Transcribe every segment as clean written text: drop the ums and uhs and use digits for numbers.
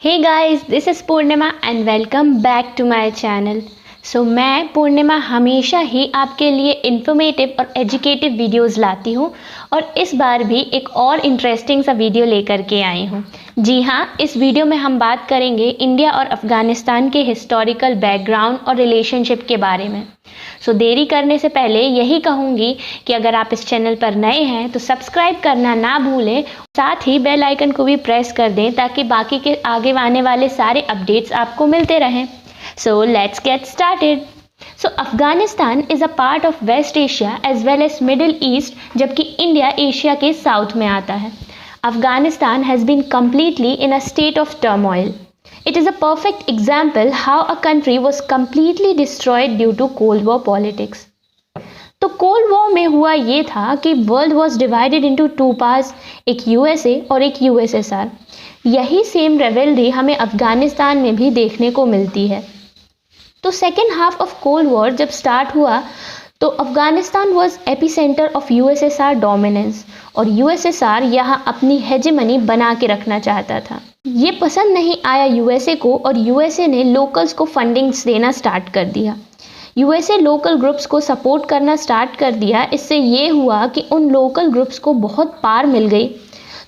Hey guys, this is Purnima and welcome back to my channel. मैं पूर्णिमा हमेशा ही आपके लिए इन्फॉर्मेटिव और एजुकेटिव वीडियोस लाती हूँ और इस बार भी एक और इंटरेस्टिंग सा वीडियो लेकर के आई हूँ। जी हाँ, इस वीडियो में हम बात करेंगे इंडिया और अफ़गानिस्तान के हिस्टोरिकल बैकग्राउंड और रिलेशनशिप के बारे में। देरी करने से पहले यही कहूँगी कि अगर आप इस चैनल पर नए हैं तो सब्सक्राइब करना ना भूलें, साथ ही बेल आइकन को भी प्रेस कर दें ताकि बाकी के आगे आने वाले सारे अपडेट्स आपको मिलते रहें। Let's get started. Afghanistan is a part of West Asia as well as Middle East, जबकि इंडिया एशिया के साउथ में आता है। Afghanistan has been completely in a state of turmoil. It is a perfect example how a country was completely destroyed due to Cold War politics. तो cold war में हुआ ये था कि world was divided into two parts, एक USA और एक USSR. यही सेम रेवेलरी हमें अफगानिस्तान में भी देखने को मिलती है। तो second half of cold war जब स्टार्ट हुआ तो Afghanistan was epicentre of USSR dominance और यूएसएसआर यहाँ अपनी हेजेमनी बना के रखना चाहता था। ये पसंद नहीं आया यूएसए को और यूएसए ने लोकल्स को फंडिंग्स देना स्टार्ट कर दिया। यूएसए लोकल ग्रुप्स को सपोर्ट करना स्टार्ट कर दिया। इससे ये हुआ कि उन लोकल ग्रुप्स को बहुत पावर मिल गई।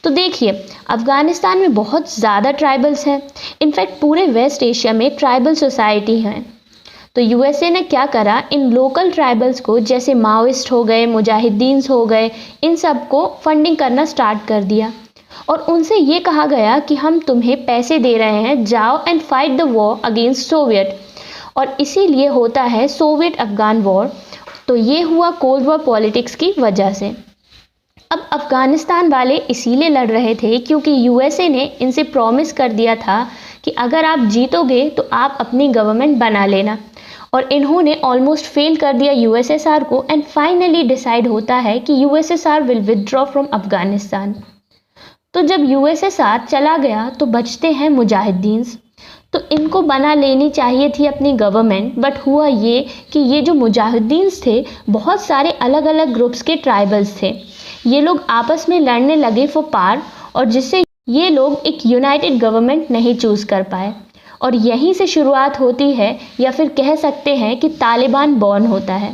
तो देखिए, अफगानिस्तान में बहुत ज़्यादा ट्राइबल्स हैं। इनफैक्ट पूरे वेस्ट एशिया में ट्राइबल सोसाइटी हैं। तो यूएसए ने क्या करा, इन लोकल ट्राइबल्स को, जैसे माओइस्ट हो गए, मुजाहिदीन्स हो गए, इन सब को फंडिंग करना स्टार्ट कर दिया और उनसे ये कहा गया कि हम तुम्हें पैसे दे रहे हैं, जाओ and fight the war against Soviet, और इसीलिए होता है सोवियत अफगान वॉर। तो ये हुआ कोल्ड वॉर पॉलिटिक्स की वजह से। अब अफगानिस्तान वाले इसीलिए लड़ रहे थे क्योंकि यूएसए ने इनसे प्रॉमिस कर दिया था कि अगर आप जीतोगे तो आप अपनी गवर्नमेंट बना लेना, और इन्होंने ऑलमोस्ट फेल कर दिया यूएसएसआर को। एंड फाइनली डिसाइड होता है कि USSR will withdraw from Afghanistan. तो जब यूएसएसआर चला गया तो बचते हैं मुजाहिदीन्स। तो इनको बना लेनी चाहिए थी अपनी गवर्नमेंट, बट हुआ ये कि ये जो मुजाहिदीन्स थे बहुत सारे अलग अलग ग्रुप्स के ट्राइबल्स थे। ये लोग आपस में लड़ने लगे फॉर पावर, और जिससे ये लोग एक यूनाइटेड गवर्नमेंट नहीं चूज़ कर पाए। और यहीं से शुरुआत होती है, या फिर कह सकते हैं कि तालिबान बॉर्न होता है।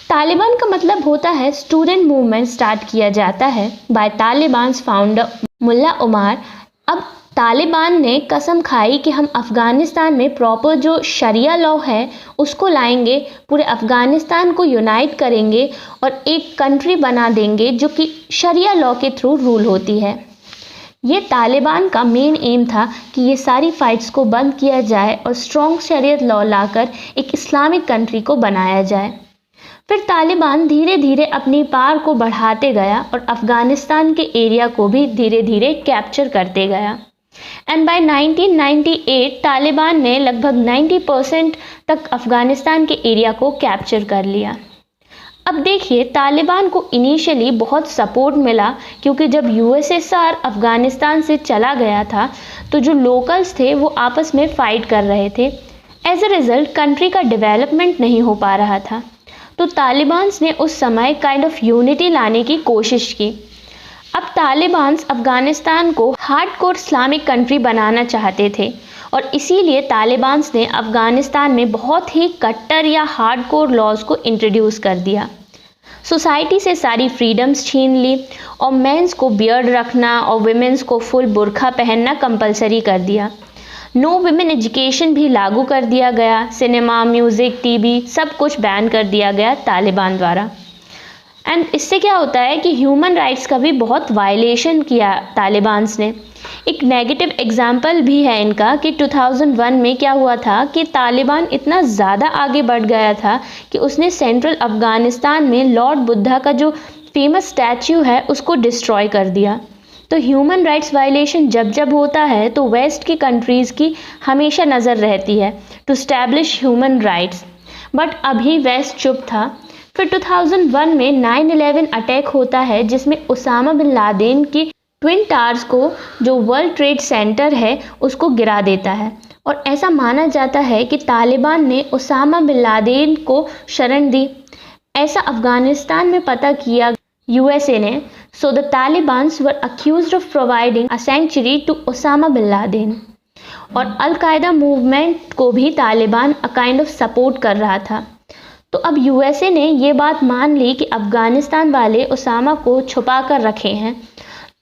तालिबान का मतलब होता है स्टूडेंट मूवमेंट स्टार्ट किया जाता है बाय तालिबान्स फाउंडर मुल्ला उमर। अब तालिबान ने कसम खाई कि हम अफ़गानिस्तान में प्रॉपर जो शरिया लॉ है उसको लाएंगे, पूरे अफ़गानिस्तान को यूनाइट करेंगे और एक कंट्री बना देंगे जो कि शरिया लॉ के थ्रू रूल होती है। ये तालिबान का मेन एम था कि ये सारी फाइट्स को बंद किया जाए और स्ट्रॉन्ग शरीयत लॉ लाकर एक इस्लामिक कंट्री को बनाया जाए। फिर तालिबान धीरे धीरे अपनी पावर को बढ़ाते गया और अफ़गानिस्तान के एरिया को भी धीरे धीरे कैप्चर करते गया। एंड बाय 1998 तालिबान ने लगभग 90% तक अफ़गानिस्तान के एरिया को कैप्चर कर लिया। अब देखिए, तालिबान को इनिशियली बहुत सपोर्ट मिला क्योंकि जब यूएसएसआर अफ़गानिस्तान से चला गया था तो जो लोकल्स थे वो आपस में फ़ाइट कर रहे थे। एज अ रिज़ल्ट कंट्री का डेवलपमेंट नहीं हो पा रहा था। तो तालिबान्स ने उस समय काइंड ऑफ यूनिटी लाने की कोशिश की। अब तालिबान्स अफ़गानिस्तान को हार्डकोर इस्लामिक कंट्री बनाना चाहते थे और इसीलिए तालिबान्स ने अफ़गानिस्तान में बहुत ही कट्टर या हार्डकोर लॉज को इंट्रोड्यूस कर दिया। सोसाइटी से सारी फ्रीडम्स छीन ली और मेंस को बियर्ड रखना और विमेंस को फुल बुर्का पहनना कंपलसरी कर दिया। नो विमेन एजुकेशन भी लागू कर दिया गया। सिनेमा, म्यूज़िक, टीवी सब कुछ बैन कर दिया गया तालिबान द्वारा। एंड इससे क्या होता है कि ह्यूमन राइट्स का भी बहुत वायलेशन किया तालिबान्स ने। एक नेगेटिव एग्जाम्पल भी है इनका कि 2001 में क्या हुआ था कि तालिबान इतना ज़्यादा आगे बढ़ गया था कि उसने सेंट्रल अफ़गानिस्तान में लॉर्ड बुद्धा का जो फेमस स्टैच्यू है उसको डिस्ट्रॉय कर दिया। तो ह्यूमन राइट्स वायलेशन जब जब होता है तो वेस्ट की कंट्रीज़ की हमेशा नज़र रहती है to establish human rights, but अभी वेस्ट चुप था। फिर 2001 में 9/11 अटैक होता है जिसमें उसामा बिन लादेन की ट्विन टावर्स को, जो वर्ल्ड ट्रेड सेंटर है, उसको गिरा देता है। और ऐसा माना जाता है कि तालिबान ने उसामा बिन लादेन को शरण दी। ऐसा अफ़गानिस्तान में पता किया यूएसए ने। So the Talibans were accused of providing a sanctuary to Osama bin Laden. और अल-कायदा मूवमेंट को भी तालिबान काइंड ऑफ सपोर्ट कर रहा था। तो अब यूएसए ने ये बात मान ली कि अफ़गानिस्तान वाले उसामा को छुपा कर रखे हैं,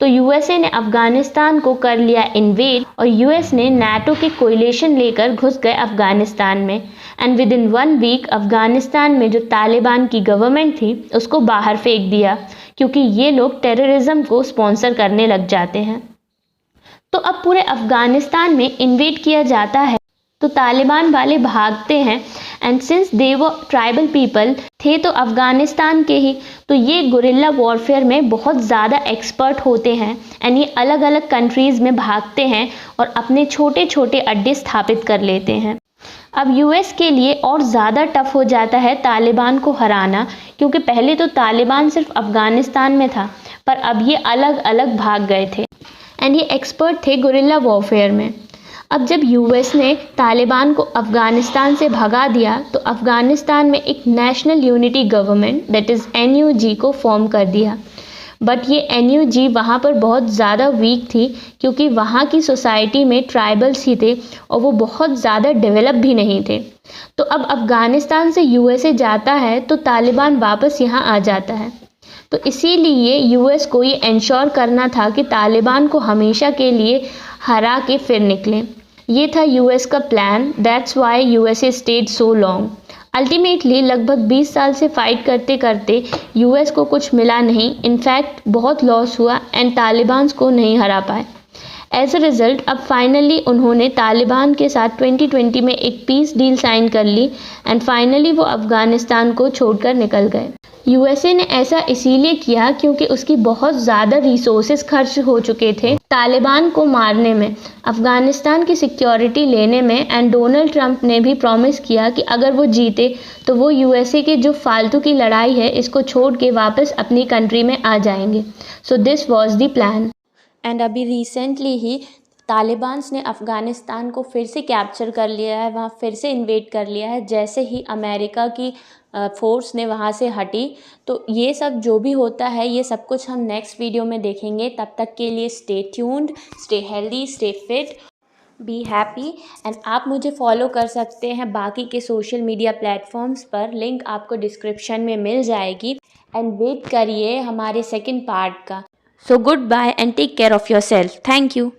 तो यूएसए ने अफ़गानिस्तान को कर लिया इन्वेड और यूएस ने नाटो के कोलिशन लेकर घुस गए अफ़गानिस्तान में and within 1 week Afghanistan में जो तालिबान की गवर्नमेंट थी उसको बाहर फेंक दिया, क्योंकि ये लोग टेररिज्म को स्पॉन्सर करने लग जाते हैं। तो अब पूरे अफ़गानिस्तान में इन्वेड किया जाता है तो तालिबान वाले भागते हैं एंड सिंस दे वो ट्राइबल पीपल थे तो अफ़गानिस्तान के ही, तो ये गुरिल्ला वॉरफेयर में बहुत ज़्यादा एक्सपर्ट होते हैं एंड ये अलग अलग कंट्रीज़ में भागते हैं और अपने छोटे छोटे अड्डे स्थापित कर लेते हैं। अब यूएस के लिए और ज़्यादा टफ हो जाता है तालिबान को हराना, क्योंकि पहले तो तालिबान सिर्फ अफ़गानिस्तान में था पर अब ये अलग अलग भाग गए थे एंड ये एक्सपर्ट थे गुरिल्ला वॉरफेयर में। अब जब यूएस ने तालिबान को अफ़गानिस्तान से भगा दिया तो अफ़गानिस्तान में एक national unity government that is NUG को फॉर्म कर दिया। बट ये NUG वहाँ पर बहुत ज़्यादा वीक थी, क्योंकि वहाँ की सोसाइटी में ट्राइबल्स ही थे और वो बहुत ज़्यादा डेवलप भी नहीं थे। तो अब अफ़गानिस्तान से यूएसए जाता है तो तालिबान वापस यहाँ आ जाता है। तो इसीलिए यूएस को ये इंश्योर करना था कि तालिबान को हमेशा के लिए हरा के फिर निकलें। ये था यूएस का प्लान, that's why USA stayed so long. Ultimately लगभग 20 साल से फाइट करते करते यूएस को कुछ मिला नहीं, इनफैक्ट बहुत लॉस हुआ एंड तालिबान को नहीं हरा पाए। एज अ रिज़ल्ट अब फाइनली उन्होंने तालिबान के साथ 2020 में एक पीस डील साइन कर ली एंड फाइनली वो अफ़गानिस्तान को छोड़कर निकल गए। यूएसए ने ऐसा इसीलिए किया क्योंकि उसकी बहुत ज़्यादा रिसोर्सेज खर्च हो चुके थे तालिबान को मारने में, अफ़गानिस्तान की सिक्योरिटी लेने में एंड डोनाल्ड ट्रंप ने भी प्रॉमिस किया कि अगर वो जीते तो वो यूएसए के जो फालतू की लड़ाई है इसको छोड़ के वापस अपनी कंट्री में आ जाएंगे। So this was the plan. And अभी रिसेंटली ही तालिबान्स ने अफ़गानिस्तान को फिर से कैप्चर कर लिया है, वहाँ फिर से इन्वेड कर लिया है जैसे ही अमेरिका की फोर्स ने वहाँ से हटी। तो ये सब जो भी होता है ये सब कुछ हम नेक्स्ट वीडियो में देखेंगे। तब तक के लिए stay tuned, stay healthy, stay fit, be happy and आप मुझे फॉलो कर सकते हैं बाकी के सोशल मीडिया प्लेटफॉर्म्स पर, लिंक आपको डिस्क्रिप्शन में मिल जाएगी। एंड वेट करिए हमारे सेकंड पार्ट का। So goodbye and take care of yourself. Thank you.